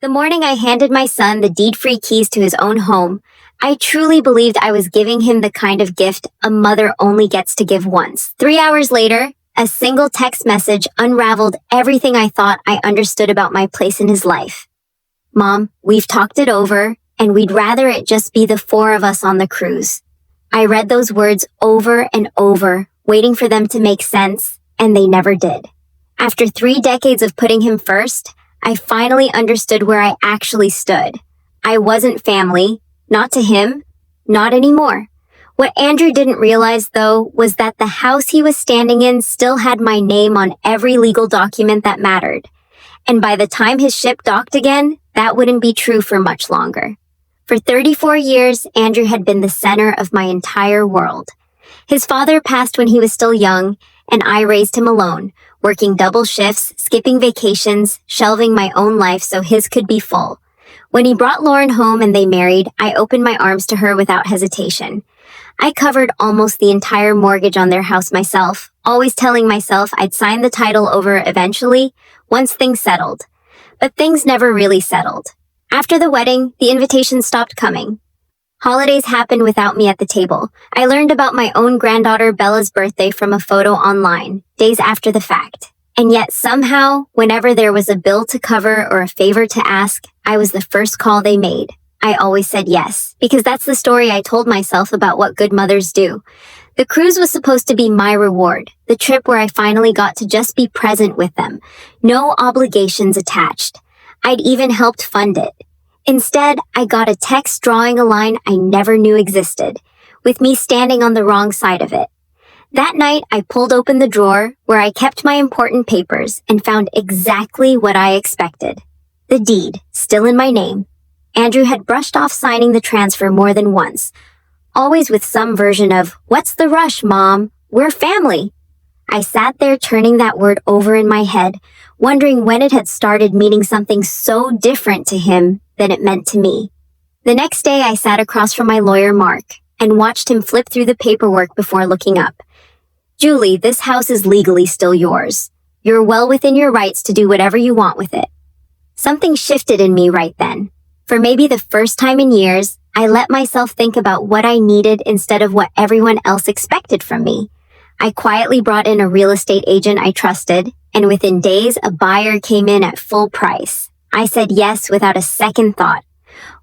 The morning I handed my son the deed-free keys to his own home, I truly believed I was giving him the kind of gift a mother only gets to give once. 3 hours later, a single text message unraveled everything I thought I understood about my place in his life. Mom, we've talked it over, and we'd rather it just be the four of us on the cruise. I read those words over and over, waiting for them to make sense, and they never did. After 3 decades of putting him first, I finally understood where I actually stood. I wasn't family, not to him, not anymore. What Andrew didn't realize, though, was that the house he was standing in still had my name on every legal document that mattered. And by the time his ship docked again, that wouldn't be true for much longer. For 34 years, Andrew had been the center of my entire world. His father passed when he was still young, and I raised him alone, working double shifts, skipping vacations, shelving my own life so his could be full. When he brought Lauren home and they married, I opened my arms to her without hesitation. I covered almost the entire mortgage on their house myself, always telling myself I'd sign the title over eventually, once things settled. But things never really settled. After the wedding, the invitations stopped coming. Holidays happened without me at the table. I learned about my own granddaughter Bella's birthday from a photo online, days after the fact. And yet somehow, whenever there was a bill to cover or a favor to ask, I was the first call they made. I always said yes, because that's the story I told myself about what good mothers do. The cruise was supposed to be my reward, the trip where I finally got to just be present with them. No obligations attached. I'd even helped fund it. Instead, I got a text drawing a line I never knew existed, with me standing on the wrong side of it. That night, I pulled open the drawer where I kept my important papers and found exactly what I expected. The deed, still in my name. Andrew had brushed off signing the transfer more than once, always with some version of, "What's the rush, Mom? We're family." I sat there turning that word over in my head, wondering when it had started meaning something so different to him than it meant to me. The next day, I sat across from my lawyer, Mark, and watched him flip through the paperwork before looking up. "Julie, this house is legally still yours. You're well within your rights to do whatever you want with it." Something shifted in me right then. For maybe the first time in years, I let myself think about what I needed instead of what everyone else expected from me. I quietly brought in a real estate agent I trusted, and within days, a buyer came in at full price. I said yes without a second thought.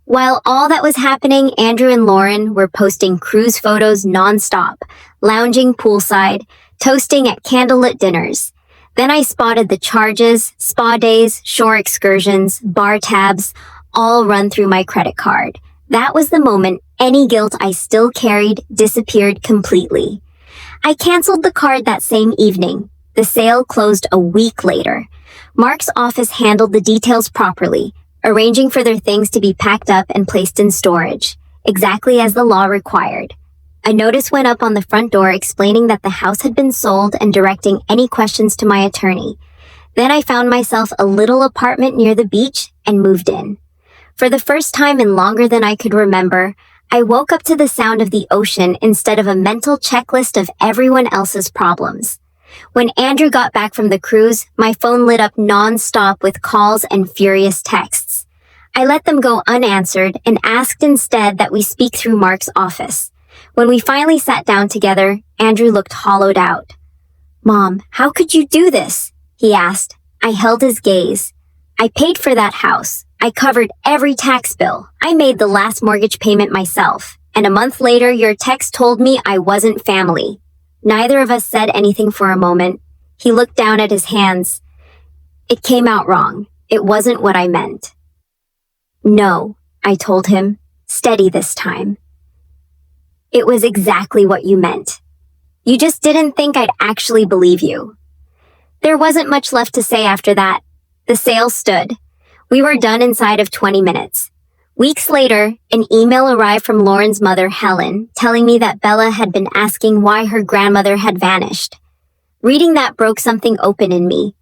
While all that was happening, Andrew and Lauren were posting cruise photos nonstop, lounging poolside, toasting at candlelit dinners. Then I spotted the charges, spa days, shore excursions, bar tabs, all run through my credit card. That was the moment any guilt I still carried disappeared completely. I canceled the card that same evening. The sale closed a week later. Mark's office handled the details properly, arranging for their things to be packed up and placed in storage, exactly as the law required. A notice went up on the front door explaining that the house had been sold and directing any questions to my attorney. Then I found myself a little apartment near the beach and moved in. For the first time in longer than I could remember, I woke up to the sound of the ocean instead of a mental checklist of everyone else's problems. When Andrew got back from the cruise, my phone lit up non-stop with calls and furious texts. I let them go unanswered and asked instead that we speak through Mark's office. When we finally sat down together, Andrew looked hollowed out. "Mom, how could you do this?" he asked. I held his gaze. "I paid for that house. I covered every tax bill. I made the last mortgage payment myself. And a month later, your text told me I wasn't family." Neither of us said anything for a moment. He looked down at his hands. "It came out wrong. It wasn't what I meant." "No," I told him, steady this time. "It was exactly what you meant. You just didn't think I'd actually believe you." There wasn't much left to say after that. The sale stood. We were done inside of 20 minutes. Weeks later, an email arrived from Lauren's mother, Helen, telling me that Bella had been asking why her grandmother had vanished. Reading that broke something open in me.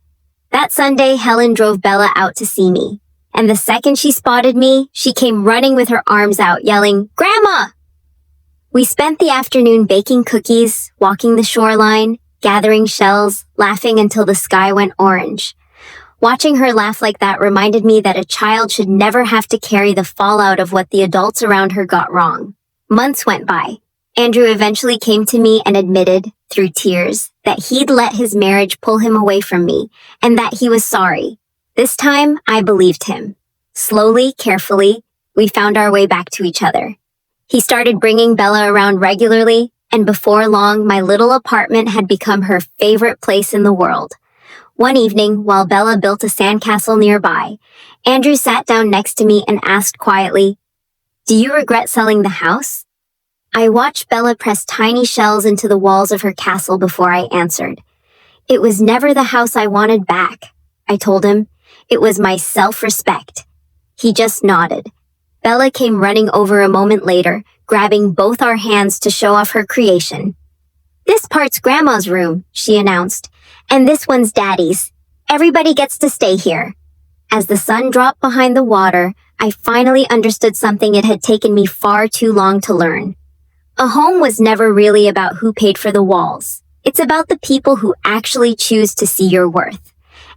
That Sunday, Helen drove Bella out to see me. And the second she spotted me, she came running with her arms out, yelling, "Grandma!" We spent the afternoon baking cookies, walking the shoreline, gathering shells, laughing until the sky went orange. Watching her laugh like that reminded me that a child should never have to carry the fallout of what the adults around her got wrong. Months went by. Andrew eventually came to me and admitted, through tears, that he'd let his marriage pull him away from me, and that he was sorry. This time, I believed him. Slowly, carefully, we found our way back to each other. He started bringing Bella around regularly, and before long, my little apartment had become her favorite place in the world. One evening, while Bella built a sandcastle nearby, Andrew sat down next to me and asked quietly, "Do you regret selling the house?" I watched Bella press tiny shells into the walls of her castle before I answered. "It was never the house I wanted back," I told him. "It was my self-respect." He just nodded. Bella came running over a moment later, grabbing both our hands to show off her creation. "This part's Grandma's room," she announced, "and this one's Daddy's. Everybody gets to stay here." As the sun dropped behind the water, I finally understood something it had taken me far too long to learn. A home was never really about who paid for the walls. It's about the people who actually choose to see your worth.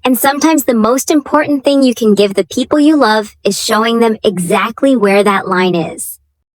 And sometimes the most important thing you can give the people you love is showing them exactly where that line is.